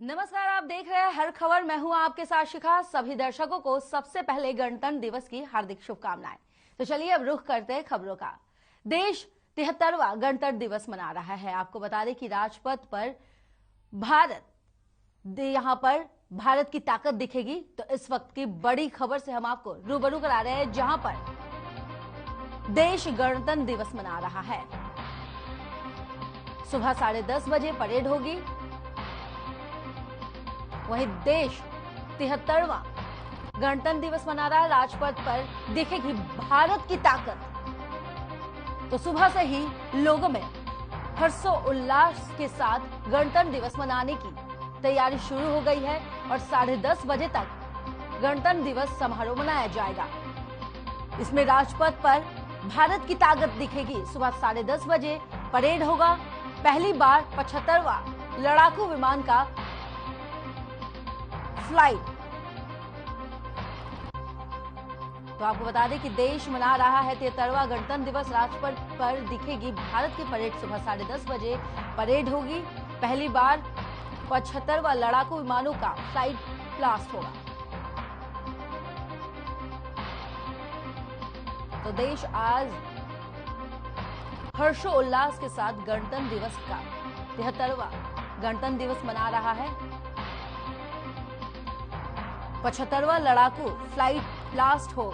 नमस्कार, आप देख रहे हैं हर खबर। मैं हूं आपके साथ शिखा। सभी दर्शकों को सबसे पहले गणतंत्र दिवस की हार्दिक शुभकामनाएं। तो चलिए अब रुख करते हैं खबरों का। देश 73वां गणतंत्र दिवस मना रहा है। आपको बता दें कि राजपथ पर यहां पर भारत की ताकत दिखेगी। तो इस वक्त की बड़ी खबर से हम आपको रूबरू करा रहे हैं, जहां पर देश गणतंत्र दिवस मना रहा है। सुबह 10:30 बजे परेड होगी। वहीं देश 73वां गणतंत्र दिवस मना रहा है। राजपथ पर दिखेगी भारत की ताकत। तो सुबह से ही लोगों में हर्षोल्लास के साथ गणतंत्र दिवस मनाने की तैयारी शुरू हो गई है और 10:30 बजे तक गणतंत्र दिवस समारोह मनाया जाएगा। इसमें राजपथ पर भारत की ताकत दिखेगी। सुबह 10:30 बजे परेड होगा। पहली बार 75वां लड़ाकू विमान का फ्लाइट। तो आपको बता दें कि देश मना रहा है 73वां गणतंत्र दिवस। राजपथ पर दिखेगी भारत की परेड। सुबह 10:30 बजे परेड होगी। पहली बार 75वां लड़ाकू विमानों का फ्लाइट ब्लास्ट होगा। तो देश आज हर्षोल्लास के साथ गणतंत्र दिवस का 73वां गणतंत्र दिवस मना रहा है। 75वां लड़ाकू फ्लाइट ब्लास्ट हो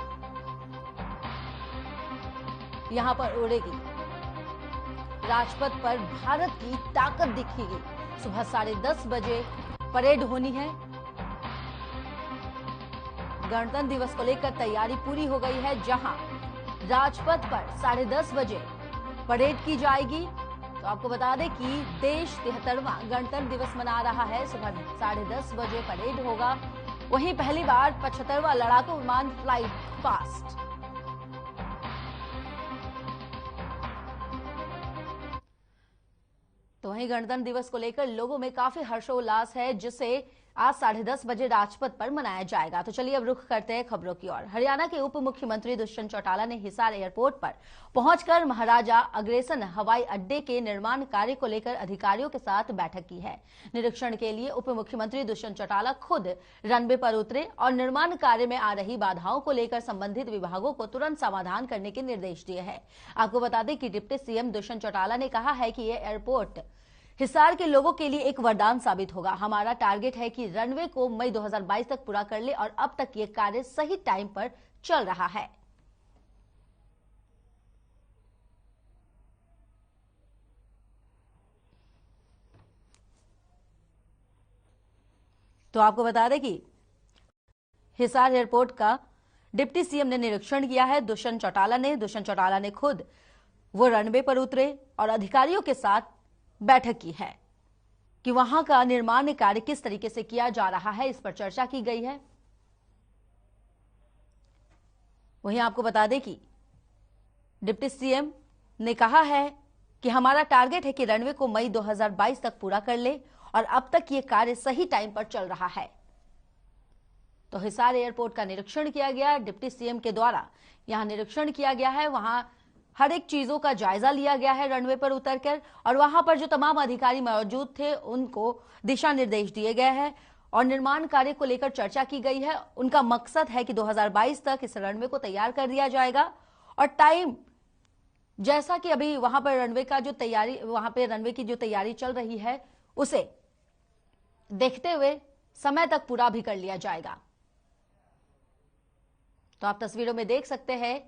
यहां पर उड़ेगी। राजपथ पर भारत की ताकत दिखेगी। सुबह 10:30 बजे परेड होनी है। गणतंत्र दिवस को लेकर तैयारी पूरी हो गई है, जहां राजपथ पर 10:30 बजे परेड की जाएगी। तो आपको बता दें कि देश 73वां गणतंत्र दिवस मना रहा है। सुबह 10:30 बजे परेड होगा। वहीं पहली बार 75वां लड़ाकू विमान फ्लाइट पास्ट। तो वहीं गणतंत्र दिवस को लेकर लोगों में काफी हर्षोल्लास है, जिसे आज 10:30 बजे राजपथ पर मनाया जाएगा। तो चलिए अब रुख करते हैं खबरों की ओर। हरियाणा के उप मुख्यमंत्री दुष्यंत चौटाला ने हिसार एयरपोर्ट पर पहुंचकर महाराजा अग्रसेन हवाई अड्डे के निर्माण कार्य को लेकर अधिकारियों के साथ बैठक की है। निरीक्षण के लिए उप मुख्यमंत्री दुष्यंत चौटाला खुद रनवे पर उतरे और निर्माण कार्य में आ रही बाधाओं को लेकर संबंधित विभागों को तुरंत समाधान करने के निर्देश दिए हैं। आपको बता दें कि डिप्टी सीएम दुष्यंत चौटाला ने कहा है कि यह एयरपोर्ट हिसार के लोगों के लिए एक वरदान साबित होगा। हमारा टारगेट है कि रनवे को मई 2022 तक पूरा कर ले और अब तक ये कार्य सही टाइम पर चल रहा है। तो आपको बता दें कि हिसार एयरपोर्ट का डिप्टी सीएम ने निरीक्षण किया है। दुष्यंत चौटाला ने खुद वो रनवे पर उतरे और अधिकारियों के साथ बैठक की है कि वहां का निर्माण कार्य किस तरीके से किया जा रहा है, इस पर चर्चा की गई है। वहीं आपको बता दें कि डिप्टी सीएम ने कहा है कि हमारा टारगेट है कि रनवे को मई 2022 तक पूरा कर ले और अब तक ये कार्य सही टाइम पर चल रहा है। तो हिसार एयरपोर्ट का निरीक्षण किया गया। डिप्टी सीएम के द्वारा यहां निरीक्षण किया गया है। वहां हर एक चीजों का जायजा लिया गया है रनवे पर उतरकर, और वहां पर जो तमाम अधिकारी मौजूद थे उनको दिशा निर्देश दिए गए हैं और निर्माण कार्य को लेकर चर्चा की गई है। उनका मकसद है कि 2022 तक इस रनवे को तैयार कर दिया जाएगा और टाइम जैसा कि अभी वहां पर रनवे की जो तैयारी चल रही है उसे देखते हुए समय तक पूरा भी कर लिया जाएगा। तो आप तस्वीरों में देख सकते हैं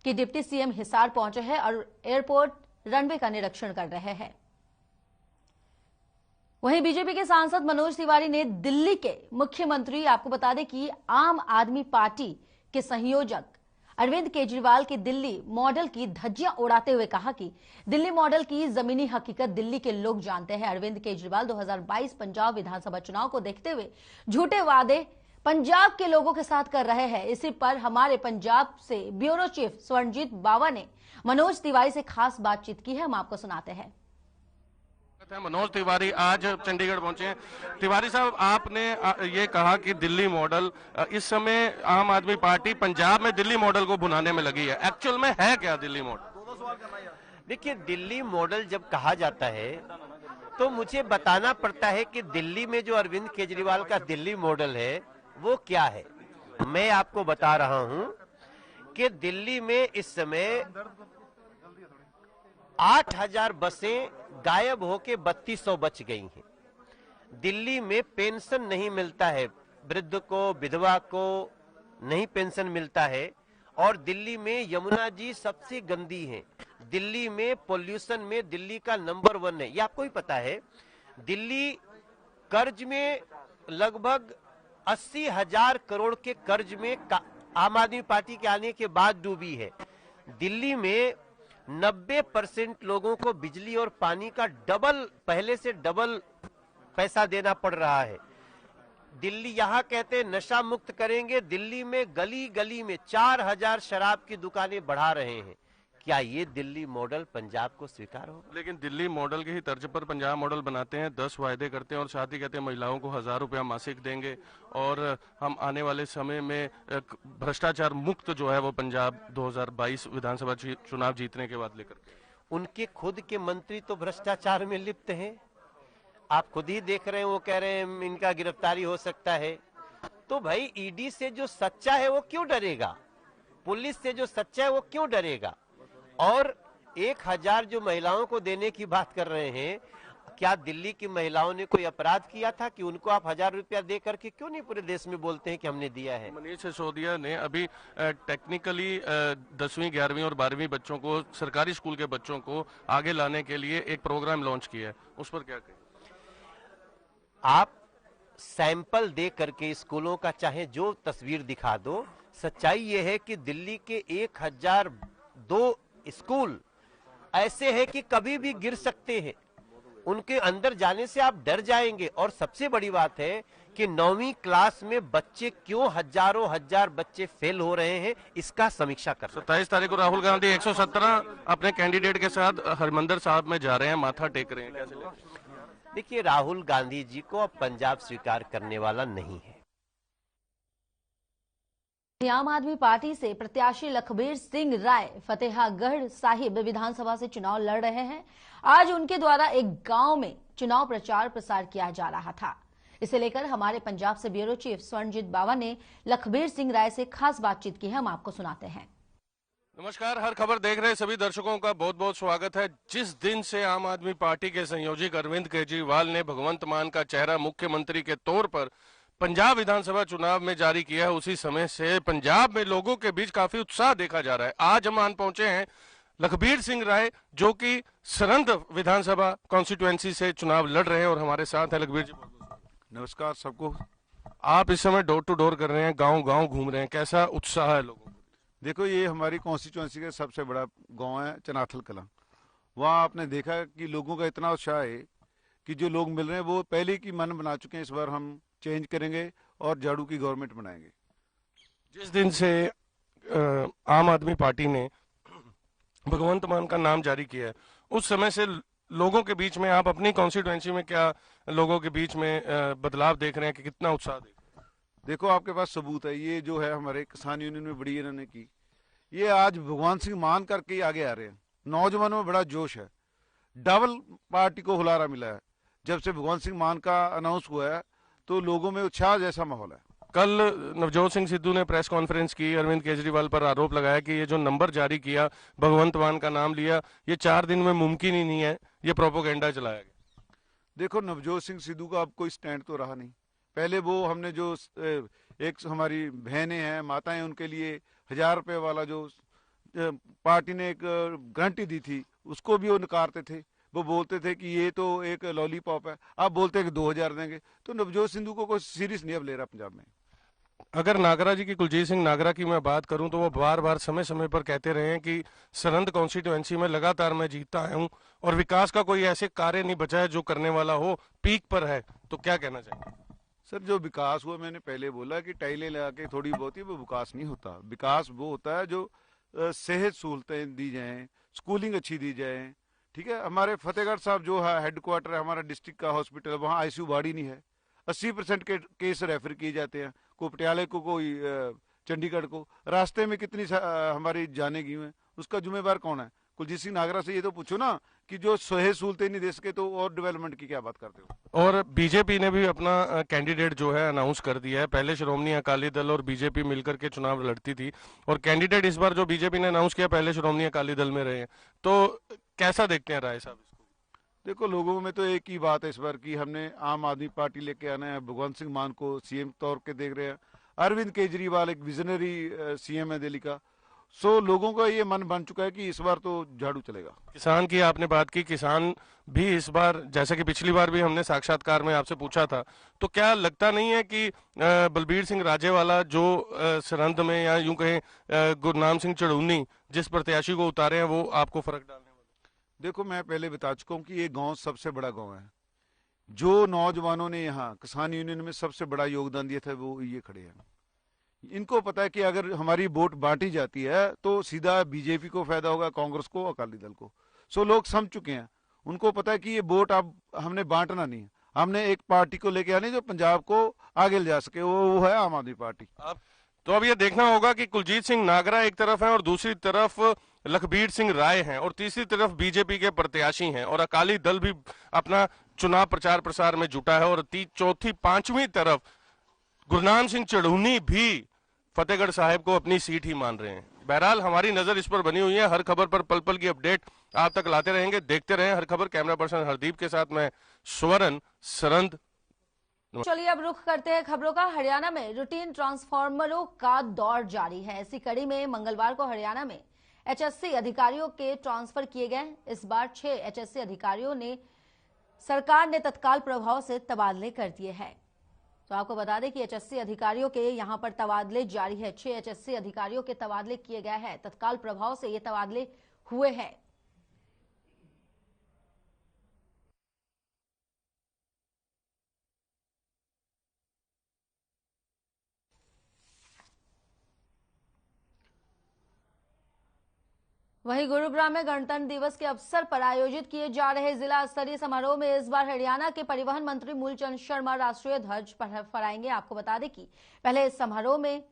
कि डिप्टी सीएम हिसार पहुंचे हैं और एयरपोर्ट रनवे का निरीक्षण कर रहे हैं। वहीं बीजेपी के सांसद मनोज तिवारी ने दिल्ली के मुख्यमंत्री, आपको बता दें कि आम आदमी पार्टी के संयोजक अरविंद केजरीवाल के दिल्ली मॉडल की धज्जियां उड़ाते हुए कहा कि दिल्ली मॉडल की जमीनी हकीकत दिल्ली के लोग जानते हैं। अरविंद केजरीवाल 2022 पंजाब विधानसभा चुनाव को देखते हुए झूठे वादे पंजाब के लोगों के साथ कर रहे हैं। इसी पर हमारे पंजाब से ब्यूरो चीफ स्वर्णजीत बावा ने मनोज तिवारी से खास बातचीत की है। हम आपको सुनाते हैं। मनोज तिवारी आज चंडीगढ़ पहुंचे हैं। तिवारी साहब, आपने ये कहा कि दिल्ली मॉडल, इस समय आम आदमी पार्टी पंजाब में दिल्ली मॉडल को भुनाने में लगी है। एक्चुअल में है क्या दिल्ली मॉडल? देखिए, दिल्ली मॉडल जब कहा जाता है तो मुझे बताना पड़ता है कि दिल्ली में जो अरविंद केजरीवाल का दिल्ली मॉडल है वो क्या है। मैं आपको बता रहा हूं कि दिल्ली में इस समय 8,000 बसें गायब होके 3,200 बच गई हैं। दिल्ली में पेंशन नहीं मिलता है, वृद्ध को, विधवा को नहीं पेंशन मिलता है। और दिल्ली में यमुना जी सबसे गंदी है। दिल्ली में पोल्यूशन में दिल्ली का नंबर 1 है, ये आपको ही पता है। दिल्ली कर्ज में लगभग 80,000 करोड़ के कर्ज में आम आदमी पार्टी के आने के बाद डूबी है। दिल्ली में 90% लोगों को बिजली और पानी का डबल, पहले से डबल पैसा देना पड़ रहा है। दिल्ली, यहां कहते हैं नशा मुक्त करेंगे, दिल्ली में गली गली में 4,000 शराब की दुकानें बढ़ा रहे हैं। क्या ये दिल्ली मॉडल पंजाब को स्वीकार होगा? लेकिन दिल्ली मॉडल की ही तर्ज पर पंजाब मॉडल बनाते हैं, 10 वायदे करते हैं और साथ ही कहते हैं महिलाओं को 1,000 रुपया मासिक देंगे और हम आने वाले समय में भ्रष्टाचार मुक्त जो है वो पंजाब 2022 विधानसभा चुनाव जीतने के बाद लेकर के। उनके खुद के मंत्री तो भ्रष्टाचार में लिप्त हैं, आप खुद ही देख रहे हैं। वो कह रहे हैं इनका गिरफ्तारी हो सकता है। तो भाई ईडी से जो सच्चा है वो क्यों डरेगा? पुलिस से जो सच्चा है वो क्यों डरेगा? और 1,000 जो महिलाओं को देने की बात कर रहे हैं, क्या दिल्ली की महिलाओं ने कोई अपराध किया था कि उनको आप 1,000 रुपया दे करके क्यों नहीं पूरे देश में बोलते हैं कि हमने दिया है? मनीष सिसोदिया ने अभी टेक्निकली 10वीं 11वीं और 12वीं बच्चों को, सरकारी स्कूल के बच्चों को आगे लाने के लिए एक प्रोग्राम लॉन्च किया है, उस पर क्या कहें? आप सैंपल दे करके स्कूलों का चाहे जो तस्वीर दिखा दो, सच्चाई यह है कि दिल्ली के 1,002 स्कूल ऐसे हैं कि कभी भी गिर सकते हैं। उनके अंदर जाने से आप डर जाएंगे। और सबसे बड़ी बात है कि 9वीं क्लास में बच्चे क्यों हजारों हजार बच्चे फेल हो रहे हैं, इसका समीक्षा कर। 27 तारीख को राहुल गांधी 117 अपने कैंडिडेट के साथ हरमंदिर साहब में जा रहे हैं, माथा टेक रहे हैं, कैसे? देखिए, राहुल गांधी जी को अब पंजाब स्वीकार करने वाला नहीं है। आम आदमी पार्टी से प्रत्याशी लखबीर सिंह राय फतेहागढ़ साहिब विधानसभा से चुनाव लड़ रहे हैं। आज उनके द्वारा एक गांव में चुनाव प्रचार प्रसार किया जा रहा था। इसे लेकर हमारे पंजाब से ब्यूरो चीफ स्वर्णजीत बावा ने लखबीर सिंह राय से खास बातचीत की है, हम आपको सुनाते हैं। नमस्कार, हर खबर देख रहे सभी दर्शकों का बहुत बहुत स्वागत है। जिस दिन से आम आदमी पार्टी के संयोजक अरविंद केजरीवाल ने भगवंत मान का चेहरा मुख्यमंत्री के तौर पर पंजाब विधानसभा चुनाव में जारी किया है, उसी समय से पंजाब में लोगों के बीच काफी उत्साह देखा जा रहा है। आज हम आन पहुंचे हैं लखबीर सिंह राय, जो कि सरंद विधानसभा कॉन्स्टिट्यूएंसी से चुनाव लड़ रहे हैं और हमारे साथ है। लखबीर जी, नमस्कार सबको। आप इस समय डोर टू डोर कर रहे हैं, गांव गांव घूम रहे हैं, कैसा उत्साह है लोगों को? देखो, ये हमारी कॉन्स्टिट्यूएंसी का सबसे बड़ा गांव है चनाथल कलां। वहाँ आपने देखा कि लोगों का इतना उत्साह है कि जो लोग मिल रहे हैं वो पहले की मन बना चुके हैं, इस बार हम चेंज करेंगे और झाड़ू की गवर्नमेंट बनाएंगे। जिस दिन से आम आदमी पार्टी ने भगवंत मान का नाम जारी किया है, उस समय से लोगों के बीच में, आप अपनी कॉन्स्टिट्यूएंसी में क्या लोगों के बीच में बदलाव देख रहे हैं कि कितना उत्साह देख रहे हैं? देखो, आपके पास सबूत है। ये जो है हमारे किसान यूनियन में बड़ी इन्होंने की, ये आज भगवंत सिंह मान करके ही आगे आ रहे हैं। नौजवानों में बड़ा जोश है, डबल पार्टी को हुलारा मिला है। जब से भगवंत सिंह मान का अनाउंस हुआ है तो लोगों में उत्साह जैसा माहौल है। कल नवजोत सिंह सिद्धू ने प्रेस कॉन्फ्रेंस की, अरविंद केजरीवाल पर आरोप लगाया कि ये जो नंबर जारी किया, भगवंत मान का नाम लिया, ये 4 दिन में मुमकिन ही नहीं है, ये प्रोपोगेंडा चलाया गया। देखो, नवजोत सिंह सिद्धू का अब कोई स्टैंड तो रहा नहीं। पहले वो हमने जो एक हमारी बहनें हैं, माताएं, उनके लिए 1,000 रुपये वाला जो पार्टी ने एक गारंटी दी थी, उसको भी वो नकारते थे। वो बोलते थे कि ये तो एक लॉलीपॉप है। अब बोलते हैं कि 2,000 देंगे। तो नवजोत सिद्धू को कोई सीरियस नहीं अब ले रहा पंजाब में। अगर नागरा जी की, कुलजीत सिंह नागरा की मैं बात करूं तो वो बार बार समय समय पर कहते रहे हैं कि सरंद कॉन्स्टिट्यूएंसी में लगातार मैं जीतता आया हूं और विकास का कोई ऐसे कार्य नहीं बचा है जो करने वाला हो, पीक पर है, तो क्या कहना चाहिए? सर, जो विकास हुआ, मैंने पहले बोला कि टाइलें लगा के थोड़ी बहुत ही वो विकास नहीं होता। विकास वो होता है जो सेहत सहूलतें दी जाएं, स्कूलिंग अच्छी दी जाए। ठीक है, हमारे फतेहगढ़ साहब जो है हेडक्वार्टर है हमारा डिस्ट्रिक्ट का हॉस्पिटल, वहाँ आईसीयू बाड़ी नहीं है। 80% के केस रेफर किए जाते हैं, कोई पटियाले को, कोई चंडीगढ़ को। रास्ते में कितनी हमारी जाने गई हैं, उसका जिम्मेवार कौन है? कुलजीत सिंह नागरा से ये तो पूछो ना कि जो सहूलतें नहीं दे सके तो और डेवलपमेंट की क्या बात करते हो। और बीजेपी ने भी अपना कैंडिडेट जो है अनाउंस कर दिया है। पहले श्रोमणी अकाली दल और बीजेपी मिलकर के चुनाव लड़ती थी और कैंडिडेट इस बार जो बीजेपी ने अनाउंस किया पहले श्रोमणी अकाली दल में रहे हैं, तो कैसा देखते हैं राय साहब इसको? देखो, लोगों में तो एक ही बात है इस बार की हमने आम आदमी पार्टी लेके आना है। भगवंत सिंह मान को सीएम तौर के देख रहे हैं। अरविंद केजरीवाल एक विजनरी सीएम है दिल्ली का। सो लोगों का ये मन बन चुका है कि इस बार तो झाड़ू चलेगा। किसान की आपने बात की, किसान भी इस बार, जैसे कि पिछली बार भी हमने साक्षात्कार में आपसे पूछा था, तो क्या लगता नहीं है कि बलबीर सिंह राजेवाला जो सरहद में या यूं कहें गुरनाम सिंह चढ़ूनी जिस प्रत्याशी को उतारे हैं वो आपको फर्क डालने वाले? देखो, मैं पहले बता चुका हूँ कि ये गांव सबसे बड़ा गांव है। जो नौजवानों ने यहाँ किसान यूनियन में सबसे बड़ा योगदान दिया था वो ये खड़े हैं। इनको पता है कि अगर हमारी वोट बांटी जाती है तो सीधा बीजेपी को फायदा होगा, कांग्रेस को, अकाली दल को। सो लोग समझ चुके हैं। उनको पता है कि ये वोट अब हमने बांटना नहीं है, हमने एक पार्टी को लेके आनी जो पंजाब को आगे ले जा सके, वो है आम आदमी पार्टी। तो अब ये देखना होगा कि कुलजीत सिंह नागरा एक तरफ है और दूसरी तरफ लखबीर सिंह राय हैं और तीसरी तरफ बीजेपी के प्रत्याशी हैं और अकाली दल भी अपना चुनाव प्रचार प्रसार में जुटा है और चौथी पांचवी तरफ गुरनाम सिंह चढ़ूनी भी फतेहगढ़ साहिब को अपनी सीट ही मान रहे हैं। बहरहाल हमारी नजर इस पर बनी हुई है। हर खबर पर पल पल की अपडेट आप तक लाते रहेंगे। देखते रहें हर खबर। कैमरा पर्सन हरदीप के साथ मैं स्वर्ण सरंद। चलिए अब रुख करते हैं खबरों का। हरियाणा में रूटीन ट्रांसफार्मरों का दौर जारी है। इसी कड़ी में मंगलवार को हरियाणा में एचएससी अधिकारियों के ट्रांसफर किए गए। इस बार 6 एचएससी अधिकारियों ने सरकार ने तत्काल प्रभाव से तबादले कर दिए हैं। तो आपको बता दें कि एचएससी अधिकारियों के यहां पर तबादले जारी है। 6 एचएससी अधिकारियों के तबादले किए गए हैं। तत्काल प्रभाव से ये तबादले हुए हैं। वहीं गुरुग्राम में गणतंत्र दिवस के अवसर पर आयोजित किए जा रहे जिला स्तरीय समारोह में इस बार हरियाणा के परिवहन मंत्री मूलचंद शर्मा राष्ट्रीय ध्वज फहराएंगे। आपको बता दें कि पहले इस समारोह में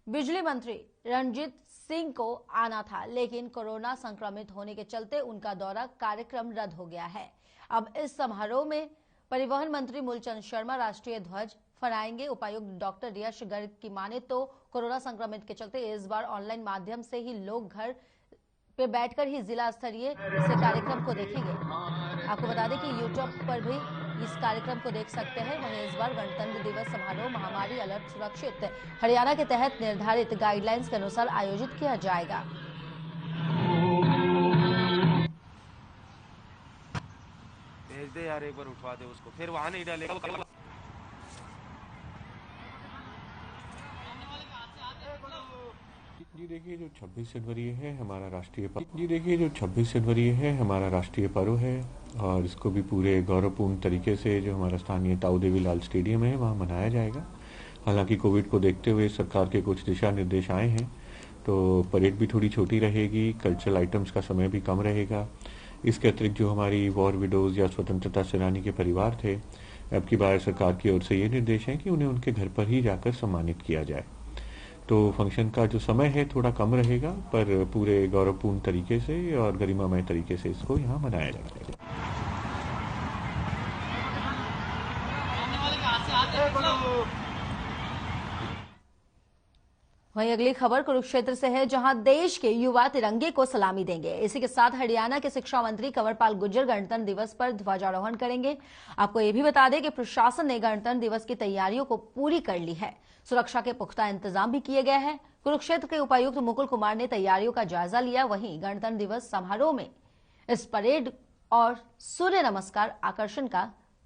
बिजली मंत्री रणजीत सिंह को आना था, लेकिन कोरोना संक्रमित होने के चलते उनका दौरा कार्यक्रम रद्द हो गया है। अब इस समारोह में परिवहन मंत्री मूलचंद शर्मा राष्ट्रीय ध्वज फहराएंगे। उपायुक्त डॉक्टर यश गर्ग की माने तो कोरोना संक्रमित के चलते इस बार ऑनलाइन माध्यम से ही लोग घर पे बैठकर ही जिला स्तरीय से कार्यक्रम को देखेंगे। आपको बता दें कि यूट्यूब पर भी इस कार्यक्रम को देख सकते हैं। वहीं इस बार गणतंत्र दिवस समारोह महामारी अलर्ट सुरक्षित हरियाणा के तहत निर्धारित गाइडलाइंस के अनुसार आयोजित किया जाएगा। भेज दे यार, एक बार उठवा दे उसको, फिर वहां नहीं डालेगा। जी देखिए, जो 26 जनवरी है हमारा राष्ट्रीय पर्व। जी देखिए, जो 26 जनवरी है हमारा राष्ट्रीय पर्व है और इसको भी पूरे गौरवपूर्ण तरीके से जो हमारा स्थानीय ताऊ देवी लाल स्टेडियम है वहाँ मनाया जाएगा। हालांकि कोविड को देखते हुए सरकार के कुछ दिशा निर्देश आए हैं, तो परेड भी थोड़ी छोटी रहेगी, कल्चरल आइटम्स का समय भी कम रहेगा। इसके अतिरिक्त जो हमारी वॉर विडोज या स्वतंत्रता सेनानी के परिवार थे, अब की बार सरकार की ओर से ये निर्देश है कि उन्हें उनके घर पर ही जाकर सम्मानित किया जाए। तो फंक्शन का जो समय है थोड़ा कम रहेगा, पर पूरे गौरवपूर्ण तरीके से और गरिमामय तरीके से इसको यहाँ मनाया जाएगा। वहीं अगली खबर कुरुक्षेत्र से है, जहां देश के युवा तिरंगे को सलामी देंगे। इसी के साथ हरियाणा के शिक्षा मंत्री कंवरपाल गुर्जर गणतंत्र दिवस पर ध्वजारोहण करेंगे। आपको ये भी बता दें कि प्रशासन ने गणतंत्र दिवस की तैयारियों को पूरी कर ली है। सुरक्षा के पुख्ता इंतजाम भी किए गए हैं। कुरुक्षेत्र के उपायुक्त मुकुल कुमार ने तैयारियों का जायजा लिया। वहीं गणतंत्र दिवस समारोह में इस परेड और सूर्य नमस्कार आकर्षण का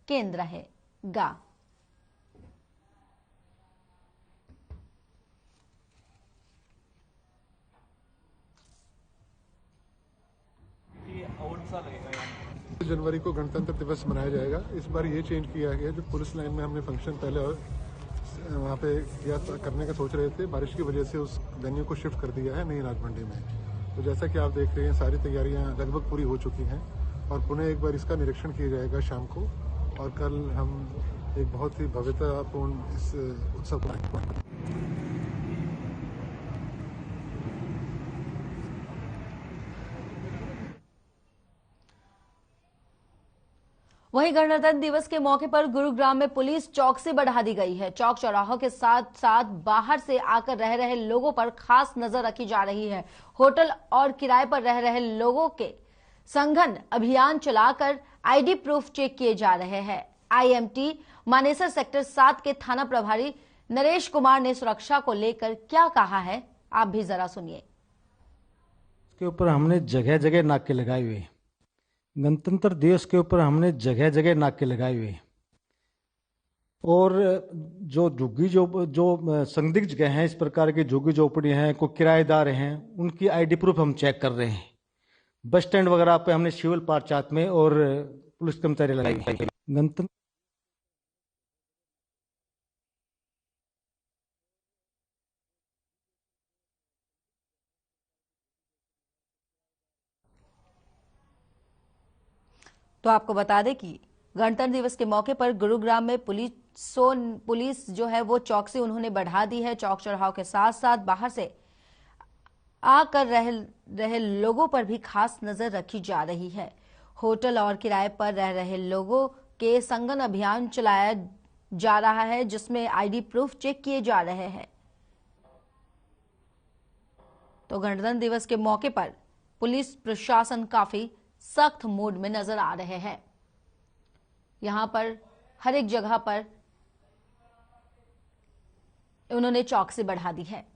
केंद्र रहेगा। जनवरी को गणतंत्र दिवस मनाया जाएगा। इस बार ये चेंज किया गया, जो पुलिस लाइन में हमने फंक्शन पहले वहाँ पे किया करने का सोच रहे थे, बारिश की वजह से उस वेन्यू को शिफ्ट कर दिया है नई राज मंडी में। तो जैसा कि आप देख रहे हैं, सारी तैयारियां लगभग पूरी हो चुकी हैं और पुनः एक बार इसका निरीक्षण किया जाएगा शाम को, और कल हम एक बहुत ही भव्यतापूर्ण इस उत्सव को वहीं गणतंत्र दिवस के मौके पर गुरुग्राम में पुलिस चौकसी बढ़ा दी गई है। चौक चौराहों के साथ साथ बाहर से आकर रह रहे लोगों पर खास नजर रखी जा रही है। होटल और किराए पर रह रहे लोगों के संघन अभियान चलाकर आईडी प्रूफ चेक किए जा रहे हैं। आईएमटी मानेसर सेक्टर 7 के थाना प्रभारी नरेश कुमार ने सुरक्षा को लेकर क्या कहा है, आप भी जरा सुनिए। इसके ऊपर हमने जगह जगह नाके लगाए हुए, गणतंत्र दिवस के ऊपर हमने जगह जगह नाके लगाए हुए, और जो झुग्गी जो संदिग्ध जगह हैं, इस प्रकार की झुग्गी झोपड़ी हैं, कोई किराएदार हैं, उनकी आईडी प्रूफ हम चेक कर रहे हैं। बस स्टैंड वगैरह पे हमने सिविल पार्चात में और पुलिस कर्मचारी लगाए हैं। गणतंत्र तो आपको बता दें कि गणतंत्र दिवस के मौके पर गुरुग्राम में पुलिस जो है वो चौकसी उन्होंने बढ़ा दी है। चौक चौराहों के साथ साथ बाहर से आकर रहे लोगों पर भी खास नजर रखी जा रही है। होटल और किराए पर रह रहे लोगों के संघन अभियान चलाया जा रहा है, जिसमें आईडी प्रूफ चेक किए जा रहे हैं। तो गणतंत्र दिवस के मौके पर पुलिस प्रशासन काफी सख्त मूड में नजर आ रहे हैं। यहां पर हर एक जगह पर उन्होंने चौकसी बढ़ा दी है।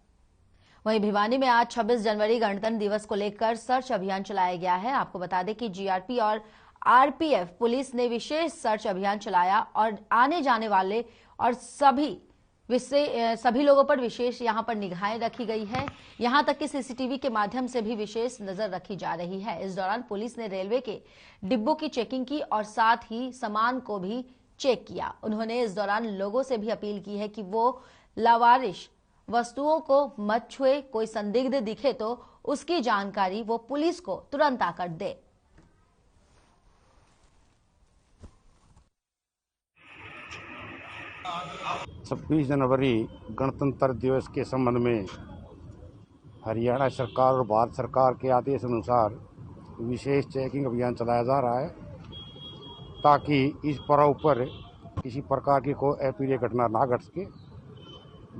वहीं भिवानी में आज 26 जनवरी गणतंत्र दिवस को लेकर सर्च अभियान चलाया गया है। आपको बता दें कि जीआरपी और आरपीएफ पुलिस ने विशेष सर्च अभियान चलाया और आने जाने वाले और सभी लोगों पर विशेष यहां पर निगाहें रखी गई है। यहां तक कि सीसीटीवी के माध्यम से भी विशेष नजर रखी जा रही है। इस दौरान पुलिस ने रेलवे के डिब्बों की चेकिंग की और साथ ही सामान को भी चेक किया। उन्होंने इस दौरान लोगों से भी अपील की है कि वो लावारिश वस्तुओं को मत छुए। कोई संदिग्ध दिखे तो उसकी जानकारी वो पुलिस को तुरंत आकर दे। छब्बीस जनवरी गणतंत्र दिवस के संबंध में हरियाणा सरकार और भारत सरकार के आदेश अनुसार विशेष चेकिंग अभियान चलाया जा रहा है, ताकि इस पर्व पर किसी प्रकार की कोई अप्रिय घटना ना घट सके,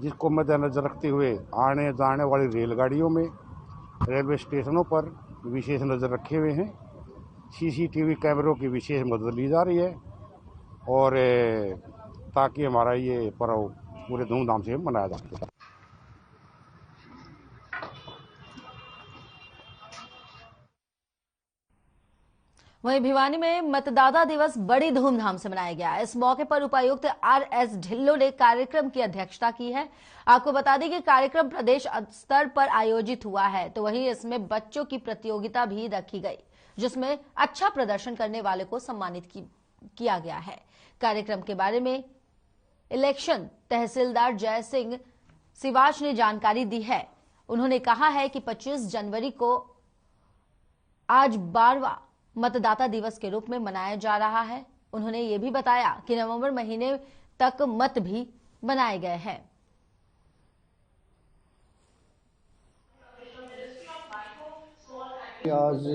जिसको मद्देनजर रखते हुए आने जाने वाली रेलगाड़ियों में, रेलवे स्टेशनों पर विशेष नज़र रखे हुए हैं। सीसीटीवी कैमरों की विशेष मदद ली जा रही है, और ताकि हमारा ये पर्व पूरे धूमधाम से मनाया जा सके। वहीं भिवानी में मतदाता दिवस बड़ी धूमधाम से मनाया गया। इस मौके पर उपायुक्त आरएस ढिल्लों ने कार्यक्रम की अध्यक्षता की है। आपको बता दें कि कार्यक्रम प्रदेश स्तर पर आयोजित हुआ है, तो वहीं इसमें बच्चों की प्रतियोगिता भी रखी गई, जिसमें अच्छा प्रदर्शन करने वाले को सम्मानित किया गया है। कार्यक्रम के बारे में इलेक्शन तहसीलदार जय सिंह सिवाच ने जानकारी दी है। उन्होंने कहा है कि 25 जनवरी को आज 12वां मतदाता दिवस के रूप में मनाया जा रहा है। उन्होंने ये भी बताया कि नवंबर महीने तक मत भी बनाए गए हैं। आज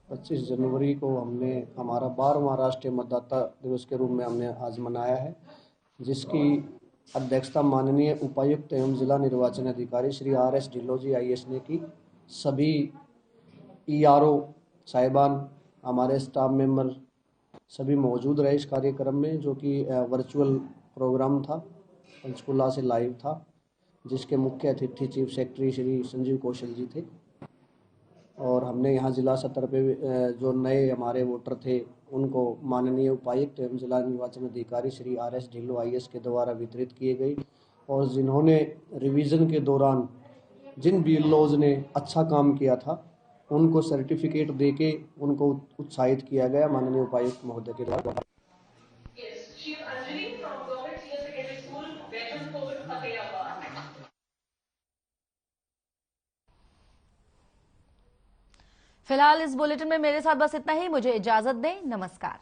25 जनवरी को हमने हमारा 12वां राष्ट्रीय मतदाता दिवस के रूप में हमने आज मनाया है, जिसकी अध्यक्षता माननीय उपायुक्त एवं जिला निर्वाचन अधिकारी श्री आरएस ढिल्लों जी आईएएस ने की। सभी ईआरओ साहिबान, हमारे स्टाफ मेंबर सभी मौजूद रहे इस कार्यक्रम में, जो कि वर्चुअल प्रोग्राम था, पंचकुला से लाइव था, जिसके मुख्य अतिथि चीफ सेक्रेटरी श्री संजीव कौशल जी थे। और हमने यहाँ जिला स्तर पे जो नए हमारे वोटर थे उनको माननीय उपायुक्त एवं जिला निर्वाचन अधिकारी श्री आरएस ढिल्लों आईएएस के द्वारा वितरित किए गई, और जिन्होंने रिवीजन के दौरान जिन बीएलओज ने अच्छा काम किया था उनको सर्टिफिकेट देके उनको उत्साहित किया गया माननीय उपायुक्त महोदय के द्वारा। फिलहाल इस बुलेटिन में मेरे साथ बस इतना ही। मुझे इजाजत दें। नमस्कार।